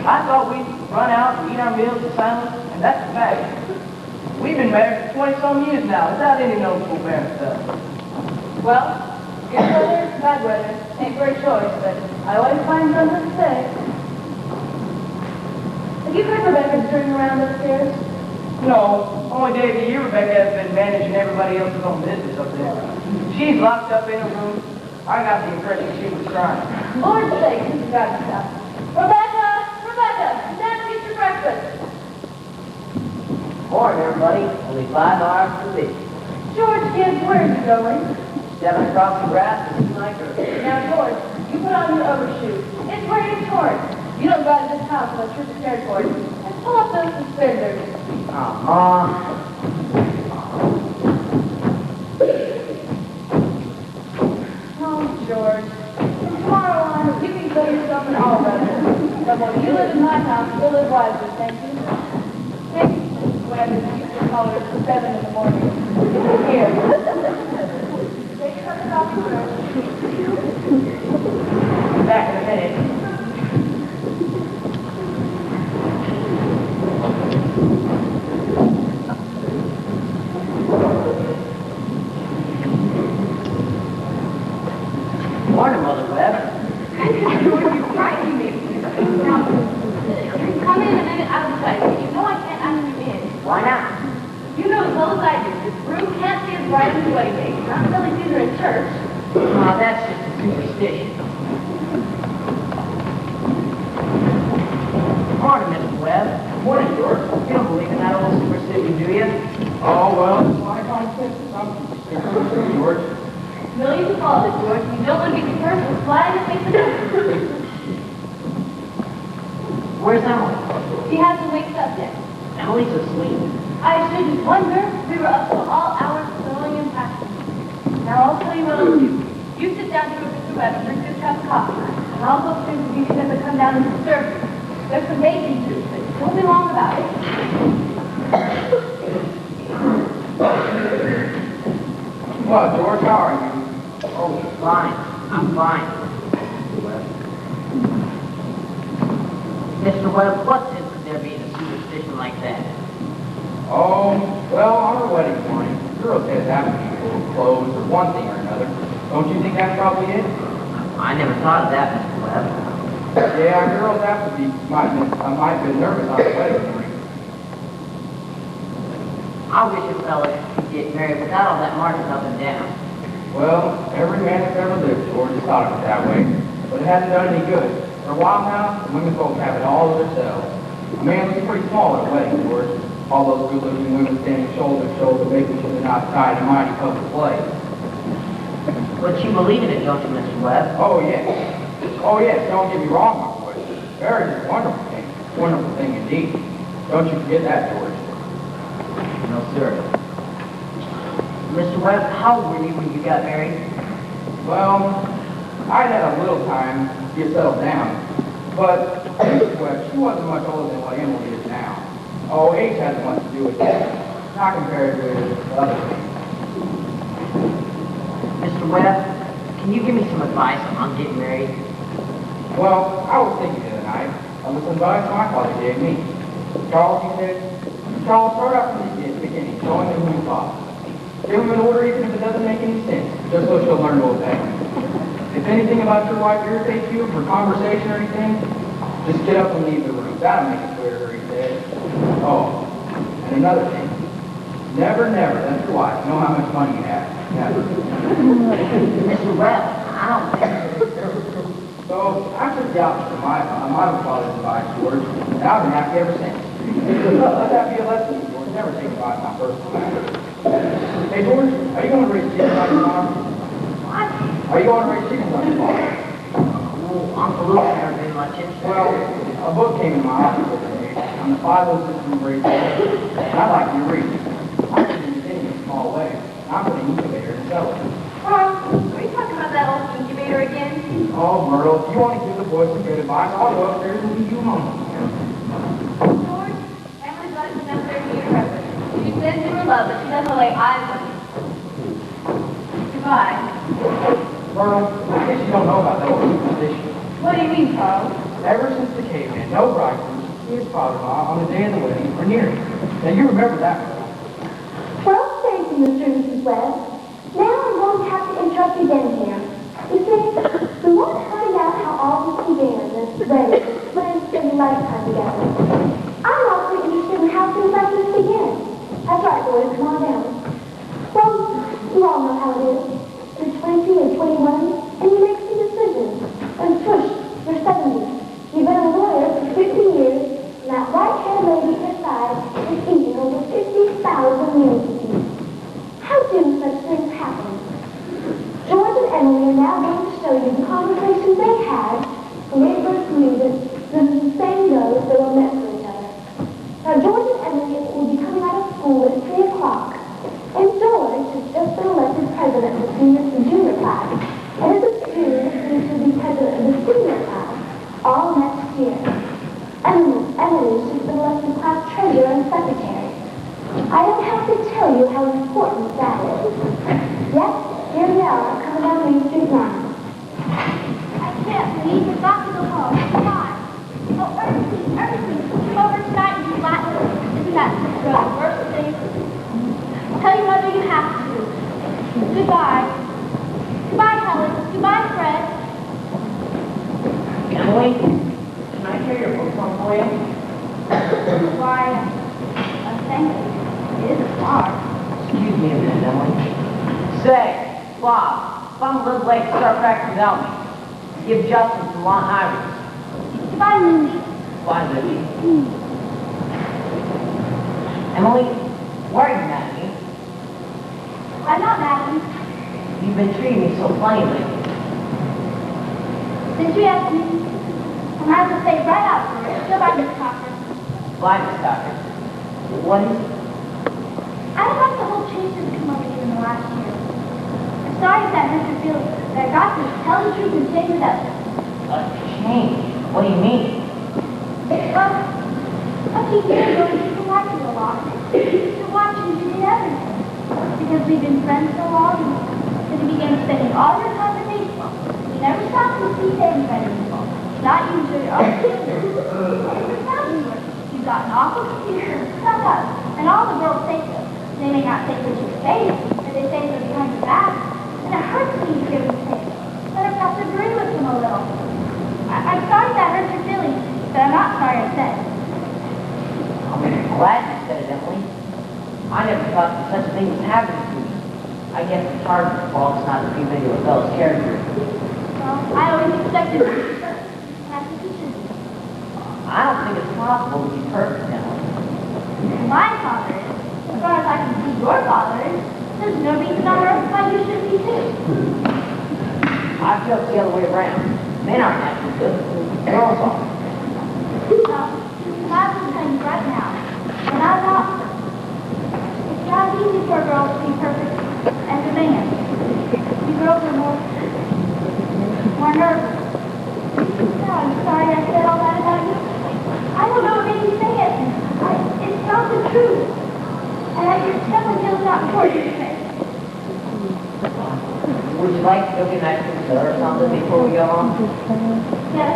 I thought we'd run out and eat our meals in silence, and that's the fact. We've been married for 20-some years now without any noticeable barren stuff. Well, good weather, bad weather, ain't for a choice, but I always find something to say. Have you heard Rebecca turning around upstairs? No, only day of the year Rebecca has been managing everybody else's own business up there. She's locked up in a room. I got the impression she was crying. Lord's sake, this has got to stop. Rebecca! Rebecca! Stand and get your breakfast. Morning, everybody. Only 5 hours to be. George, kid, where are you going? 7 across the grass to see my girl. Now, George, you put on your overshoes. It's raining torrent. You don't go out of this house unless you're prepared for it. And pull up those suspenders. Oh, Mom. Oh, George. From tomorrow on, you can kill yourself in all weather. But when you live in my house, you'll live wisely, thank you. Thank you, whether you can call it 7 in the morning. Here. Take a cup of coffee first. Back in a minute. Morning, Mother Webb. You're frightening me. Now, come in a minute out of the way. You know I can't ask you in. Why not? You know as well as I do, this room can't see as bright as the wedding day. Not really either in church. Oh, that's just a superstition. Morning, Mr. Webb. Morning, George. You don't believe in that old superstition, do you? Oh, well, it's my conscience. I'm George. Millions of faults, George. You don't want to be the first to fly in the face of it. Where's Emily? She hasn't waked up yet. Emily's asleep. I shouldn't wonder. We were up till all hours sewing and packing. Now I'll tell you what I'll do. You sit down here with Mr. Webb and drink this cup of coffee. And I'll go through the duty to come down and serve you. There's some bacon too, but don't be long about it. Well, George, how are you? Oh, fine. I'm fine. Mr. Webb, what sense could there be in a superstition like that? Oh, well, on our wedding morning, girls heads have to be full of clothes or one thing or another. Don't you think that's probably it? I never thought of that, Mr. Webb. Yeah, girls have to be, might have been nervous on the wedding morning. I wish a fella could get married without all that marching up and down. Well, every man that's ever lived, George, has thought of it that way. But it hasn't done any good. For a while now, the women folks have it all to themselves. A man looks pretty small at a wedding, George. All those good-looking women standing shoulder to shoulder, making sure they're not tied in a mighty public place. But you believe in it, don't you, Mr. Webb? Oh, yes. Oh, yes, don't get me wrong, my boy. Marriage is a wonderful thing. Wonderful thing indeed. Don't you forget that, George. No, sir. Mr. Webb, how old were you when you got married? Well, I'd had a little time to get settled down. But Mrs. Webb, she wasn't much older than what Emily is now. Oh, age has much to do with it. Not compared with other things. Mr. Webb, can you give me some advice on getting married? Well, I was thinking the other night of some advice my father gave me. Charles, he said, Charles, start out from the beginning, showing them who you are. Give them an order even if it doesn't make any sense, just so she'll learn to obey. If anything about your wife irritates you for conversation or anything, just get up and leave the room. That'll make it clear to her, he said. Oh, and another thing. Never, never let your wife know how much money you have. Never. Mr. Webb, I don't think So, I took the opposite of my father's advice, George, and I've been happy ever since. Let that be a lesson, George. Never take advice on personal matters. Hey, George, are you going to raise chickens on your farm? What? Are you going to raise chickens on your farm? Oh, Uncle Luke's never been much interested. Well, a book came in my office the other day on the 5 systems of raising chickens, and I'd like you to read it. I'm going to do in a small way. I'm going to incubator and sell it. Are we talking about that old incubator again? Oh, Myrtle, if you want to give the boys some good advice, I'll go upstairs and leave you home. George, Emily's got it necessary to your preference. She says you were love, but she doesn't lay eyes on you. Goodbye. Myrtle, I guess you don't know about that old superstition. What do you mean, Charles? Ever since the caveman, no bridegroom should see his father-in-law on the day of the wedding or near him. Now, you remember that, Myrtle. Well, thank you, Mr. and Mrs. Webb. Now I'm going to have to interrupt you again here. You see, we want to find out how all this began, this wedding, when spending lifetime together. I'm also interested in how things like this began. That's right, boys, come on down. Well, you all know how it is. You're 20 or 21, and you make some decisions. And swoosh, you're 70. You've been a lawyer for 50 years, and that white community. How do such things happen? George and Emily are now going to show you the conversations they had when they first knew that the same those that were meant for each other. Now, George and Emily will be coming out of school at 3 o'clock, and George has just been elected president of the junior class, and as a student, he should be president of the senior class, all next year. Emily has been elected class treasurer and secretary. I don't have to tell you how important that is. Yes, here we are, coming down Main Street now. I can't believe we've got to go home. Why? Oh, Ernestine, come over tonight and do Latin. Isn't that the worst thing? Tell your mother you have to. Goodbye. Goodbye, Helen. Goodbye, Fred. Emily, can I carry your books on for you? Why, thank you. It is far. Excuse me a minute, Emily. Say, Bob, if I'm a little late to start practicing without me, give Justin some long highways. Goodbye, Lindsay. Bye, Libby. Emily, why are you mad at me? I'm not mad at you. You've been treating me so funny lately. Since you asked me, I'm going to say right out for it. Goodbye, Miss Cocker. Bye, Miss Cocker. What is it? I don't like the whole change that's come over here in the last year. I'm sorry if that hurt your feelings, but I got to tell the truth and say it up. A change? What do you mean? Well, a few years ago, we used to like you a lot. We used to watch you do everything. Because we've been friends so long, and you began spending all your time in baseball. You never stopped to see any friends anymore. Not you, your own children. You've gotten awful cute, stuck up, and all the girls say so. They may not say so to your face, but they say so behind your back. And it hurts me to hear them say so. But I have to agree with them a little. I'm sorry that hurts your feelings, but I'm not sorry I said it. I'm glad you said it, Emily. I never thought that such a thing was happening to me. I guess it's hard for faults not to be many of a fellow's character. Well, I always expected you to be perfect. And I think you should be. I don't think it's possible to be perfect, Emily. My father is. As far as I can see your father is, there's no reason on earth why you shouldn't be too. I feel it's the other way around. Men aren't naturally good. Girls are. Well, I will tell you right now, when I was out, it's not easy for a girl to be perfect as a man. You girls are more nervous. No, I'm sorry I said all that about you. I don't know what made you say it. It's not the truth. And I just definitely feel not important to say. Would you like to go get an ice cream soda or something before we go home? Yes,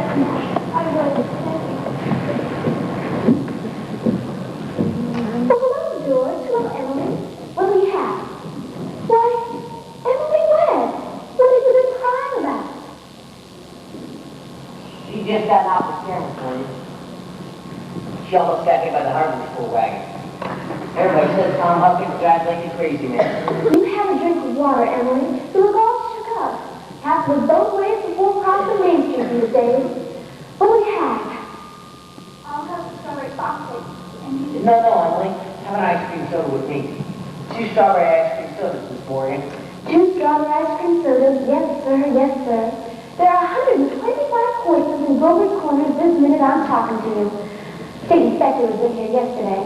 I would. Well, hello, George. Hello, Emily. What do we have? Why, Emily Webb. What have you been crying about? She just got out the camera this morning. She almost got hit by the Harvard School wagon. Everybody says Tom Huckins drives like a crazy man. You have a drink of water, Emily. You look all shook up. Have to look both ways before crossing Main Street these days. What do we have? I'll have the strawberry chocolate. And you No, Emily. Have an ice cream soda with me. 2 strawberry ice cream sodas this morning. 2 strawberry ice cream sodas. Yes, sir. Yes, sir. There are 125 horses in Grover's Corners this minute I'm talking to you. State inspector was in here yesterday.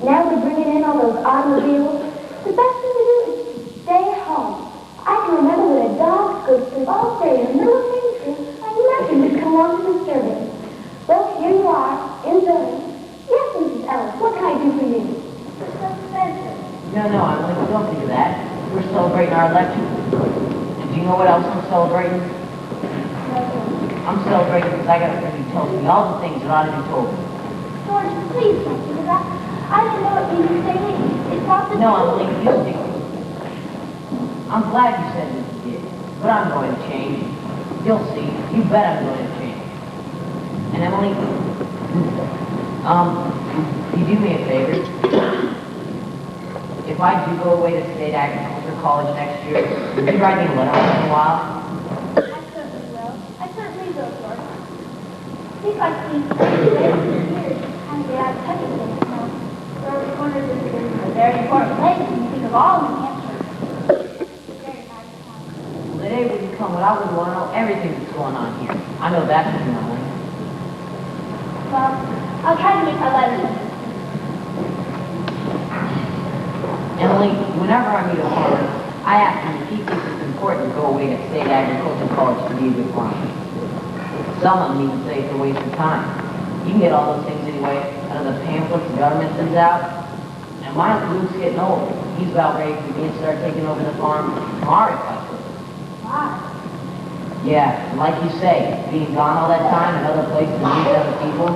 Now they're bringing in all those automobiles. The best thing to do is stay home. I can remember when a dog could sleep all day in the middle of Main Street, and nothing would come along to disturb it. Well, here you are, enjoying. Yes, Mrs. Ellis, what can I do for you? No, Emily, don't think of that. We're celebrating our election. And do you know what else I'm celebrating? I'm celebrating because I got a friend who tells me all the things that ought to be told me. George, please don't do that. I didn't know what you were saying. It's not the No, truth. Emily, you stick with it. I'm glad you said this, kid, but I'm going to change. You'll see. You bet I'm going to change. And Emily, you do me a favor. If I do go away to State Agriculture College next year, will you write me a letter once in a while? I certainly will. I certainly will, George. Seems like these years kind of get out of touch with them, you know. Early corners is a very very important place when you think of all New Hampshire. It's a very nice town. Well, the day when you come, what I would want to know everything that's going on here. I know that's what you know. Well, I'll try to make my letters. Emily, whenever I meet a farmer, I ask him if he thinks it's important to go away to State Agricultural College to be a good farmer. Some of them even say it's a waste of time. You can get all those things anyway out of the pamphlets the government sends out. And my Uncle Luke's getting old. He's about ready for me to start taking over the farm tomorrow if I could. Wow. Yeah, and like you say, being gone all that time in other places and meeting other people,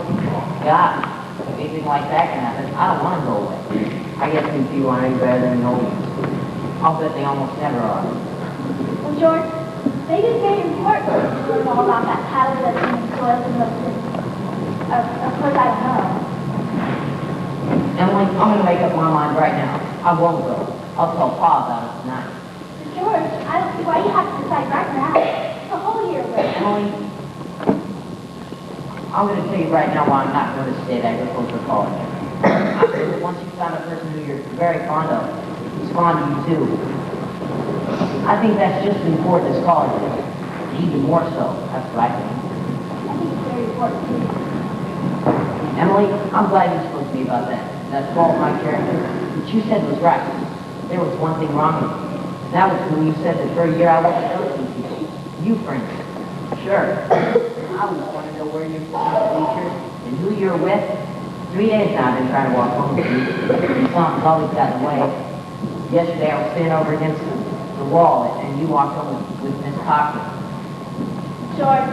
God, if anything like that can happen, I don't want to go away. I guess these people aren't any better than the old ones. I'll bet they almost never are. Well, George, maybe it's very important to learn all about that cattle that's in the soil and those things. Of course, I don't know. Emily, I'm going to make up my mind right now. I won't go. I'll tell Pa about it tonight. But George, I don't see why you have to decide right now. It's a whole year away. Emily, I'm going to tell you right now why I'm not going to State Agricultural College. I think that once you find a person who you're very fond of, he's fond of you too. I think that's just as important as college is. Even more so. That's what I think. I think it's very important too. Emily, I'm glad you spoke to me about that. That fault of my character. What you said was right. There was one thing wrong with me. That was when you said that for a year I wasn't noticing people. You, for instance. Sure. I was wanting to know where you're sitting at the bleachers and who you're with. 3 days now I've been trying to walk home with you. Something's always got in the way. Yesterday I was standing over against the wall and you walked home with Miss Cochran. George,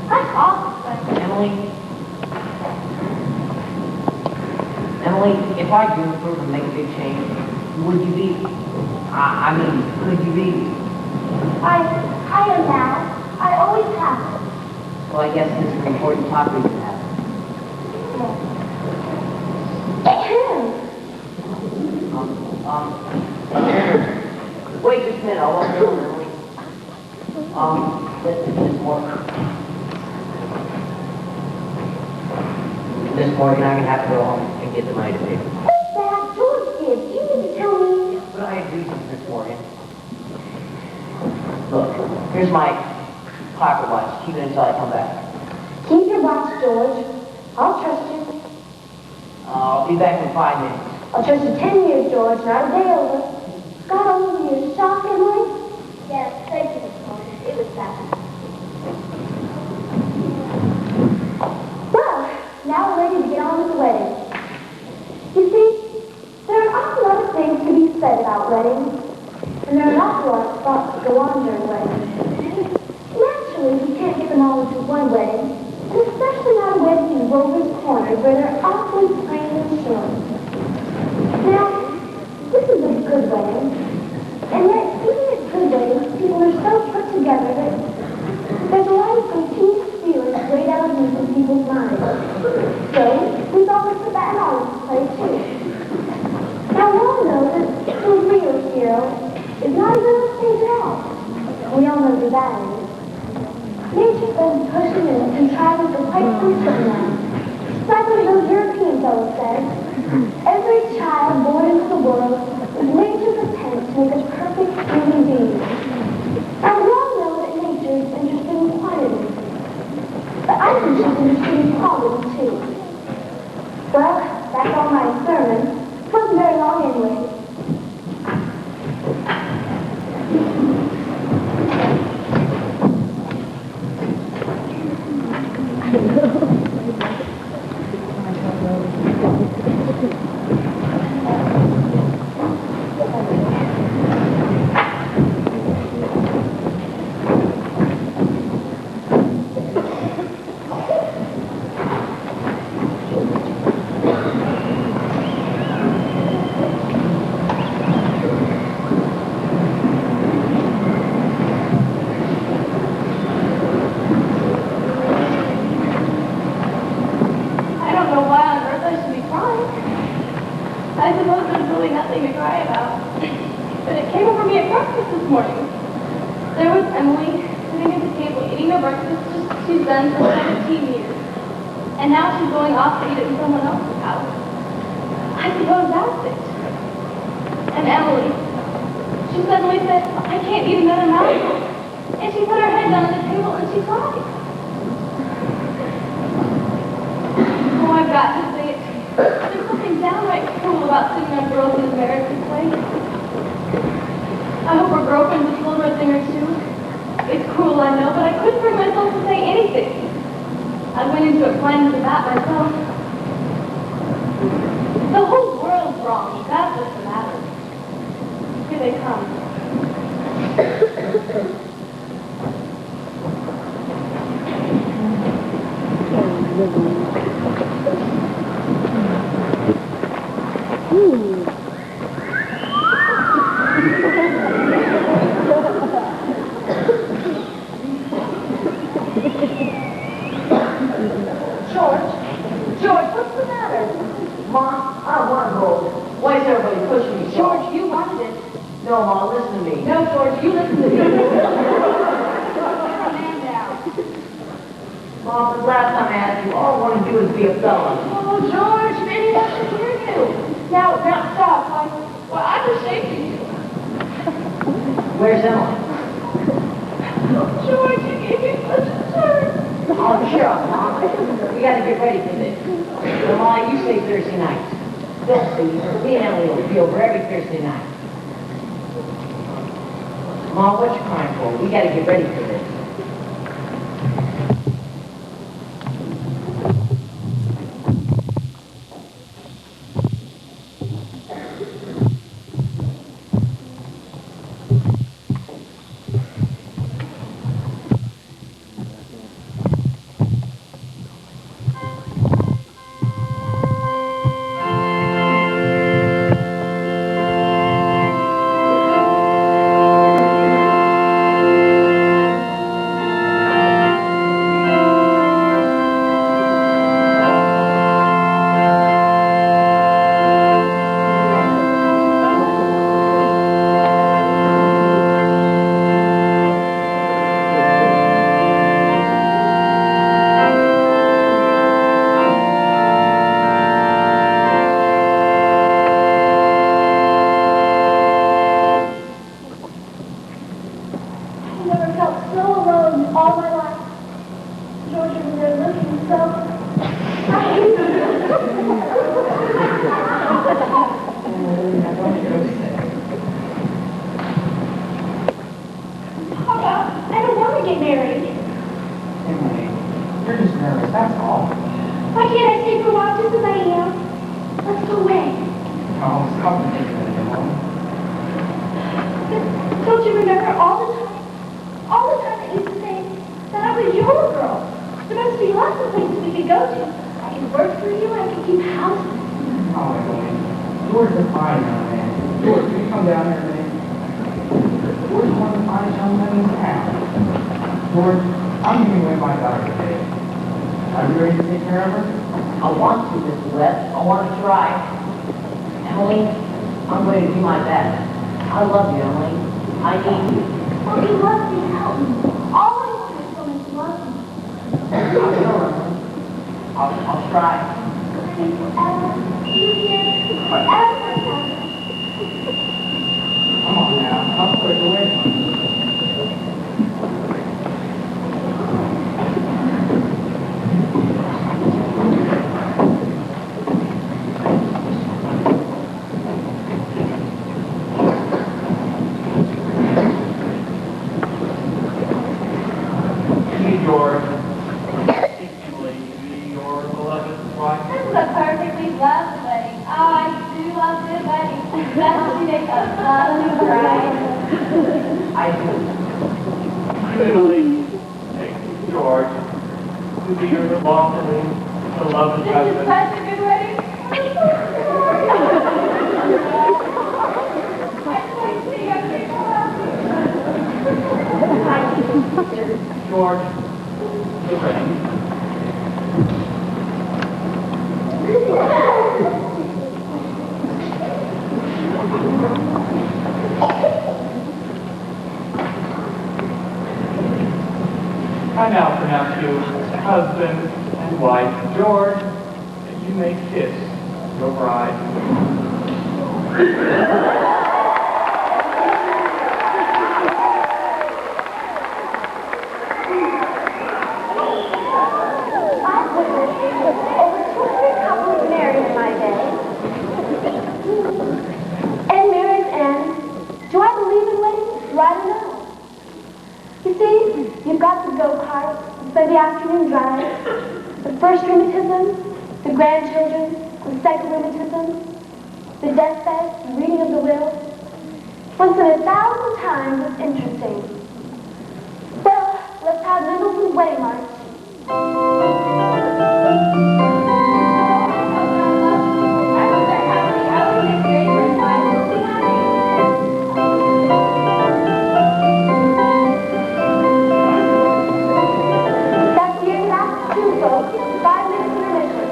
that's awful, but Emily, if I do improve and make a big change, would you be, could you be? I am now. I always have. Well, I guess this is an important talk we can have. Wait just a minute, I'll walk over, Emily. This morning I'm going to have to go home and get the money to pay. Dad, George did. You didn't tell me. But I agreed with Miss Morgan. Look, here's my pocket watch. Keep it until I come back. Keep your watch, George. I'll trust you. I'll be back in 5 minutes. I'll trust you 10 years, George, not a day over. Got all of your shock, Emily? Yes, thank you, Miss Morgan. It was bad. Well, now we're ready to get on with the wedding. You see, there are an awful lot of things to be said about weddings, and there are an awful lot of thoughts that go on during weddings. Naturally, we can't get them all into one wedding, and especially not a wedding in Rover's Corners where they're awfully free and short. Now, this is a good wedding, and yet even at good weddings, people are so put together that there's a lot of confused feelings way down deep in people's minds. So, we've always put that knowledge to play too. Now, we all know that the real hero is not even on stage at all. We all know who that is. Nature's been pushing and contriving for quite some time now. It's like one of those European fellows said, every child born into the world is nature's attempt to make a perfect human being. Now, we all know that nature is interested in quantity. But I think she's interested in quality, too. Well, that's all my sermon. It wasn't very long anyway. And now she's going off to eat at someone else's house. I suppose that's it. And Emily, she suddenly said, I can't eat another mouthful. And she put her head down on the table and she cried. Oh, I've got to say it to you. There's something downright cruel about sitting on girls in American place. I hope her girlfriend's a told her a thing or two. It's cruel, I know, but I couldn't bring myself to say anything. I went into it planning for that myself. The whole world's wrong. That's what's the matter. Here they come. George, what's the matter? Mom, I don't want to go. Why is everybody pushing me so? George, you wanted it. No, Mom, listen to me. No, George, you listen to me. Put a man down. Mom, the last time I asked you, all I want to do is be a fella. Oh, George, maybe that should hear you. Now, stop. Well, I'm ashamed of you. Where's Emily? George, you gave me such a turn. Oh, shut up, Mom. We got to get ready for this. Well, Molly, you stay Thursday night. Don't see. Me and Emily will be over every Thursday night. Mom, what you crying for? We got to get ready for this. I now pronounce you husband and wife. George, you may kiss your bride. spend the afternoon drive, the first rheumatism, the grandchildren, the second rheumatism, the deathbed, the reading of the will. Once in 1,000 times as interesting. Well, let's have Mendelssohn's Wedding March. That's your last two, folks. 5 minutes intermission.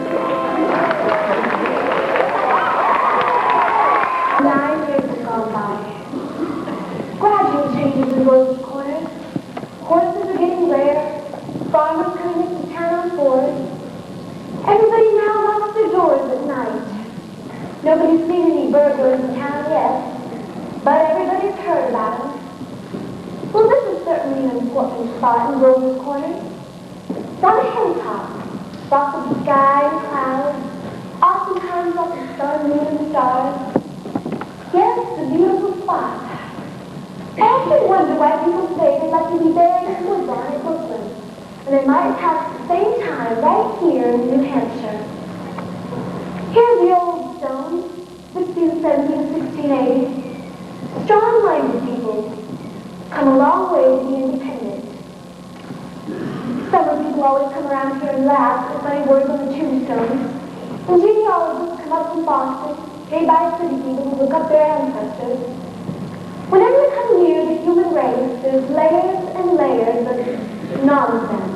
9 years have gone by. Gradual changes in Rose's Corners. Horses are getting rare. Farmers coming into town on board. Everybody now locks their doors at night. Nobody's seen any burglars in town yet, but everybody's heard about them. Well, this is certainly an important spot in Rose's Corners. It's on a hilltop, lots of sky and clouds, oftentimes lots of sun, moon, and stars. Yes, it's a beautiful spot. I often wonder why people say they'd like to be buried in Woodlawn in Brooklyn, and they might have the same time right here in New Hampshire. Here's the old stone, 1670 to 1680. Strong-minded people come a long way to be independent. Summer people always come around here and laugh at funny words on the tombstones, and genealogists come up from Boston, paid by city people who look up their ancestors. Whenever you come near the human race, there's layers and layers of nonsense.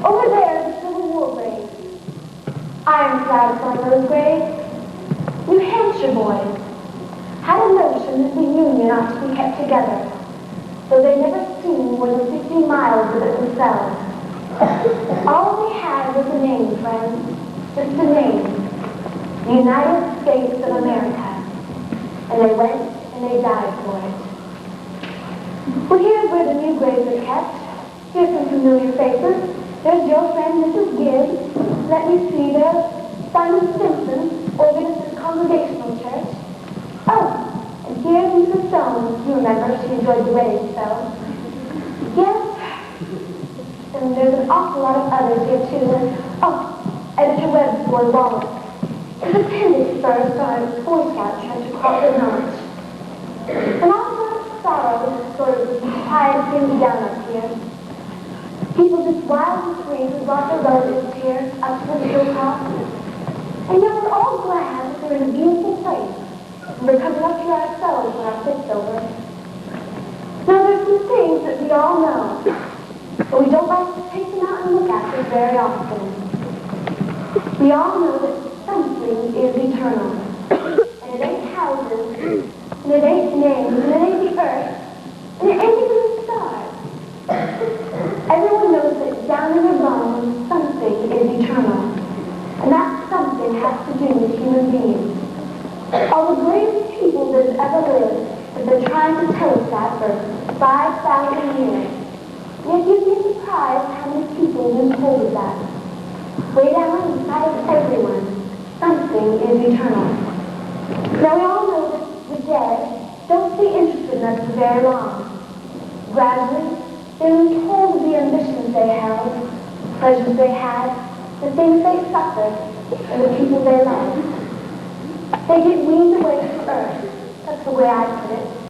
Over there is the Civil War grave. Ironclad is on those graves. New Hampshire boys had a notion that the Union ought to be kept together, though they'd never seen more than 15 miles of it themselves. All they had was a name, friends, just a name. The United States of America. And they went and they died for it. Well, here's where the new graves are kept. Here's some familiar faces. There's your friend, Mrs. Gibbs. Let me see, there's Simon Simpson, organist at the Congregational Church. Oh, and here's Mrs. Jones. You remember, she enjoyed the wedding so. Yes, and there's an awful lot of others here, too. And, oh, Editor Webb's boy, Wallace. His appendix burst on a Boy Scout church across the notch. And all the sorrow sort of tied things down up here. People just wild and free who brought their relatives here up to the hilltop. And yet we're all glad that they're in a beautiful place. And we're coming up here ourselves when our fit's over. Now there's some things that we all know, but we don't like to take them out and look at them very often. We all know that something is eternal. And it ain't houses, and it ain't names, and it ain't the earth, and it ain't even the stars. Everyone knows that down in their bones, something is eternal. And that something has to do with human beings. All the greatest people that have ever lived have been trying to tell us that for 5,000 years. Yet you'd be surprised how many people lose hold of that. Way down inside of everyone, something is eternal. Now we all know that the dead don't stay interested in us for very long. Gradually, they lose hold of the ambitions they held, pleasures they had, the things they suffered, and the people they loved. They get weaned away from earth. That's the way I put it.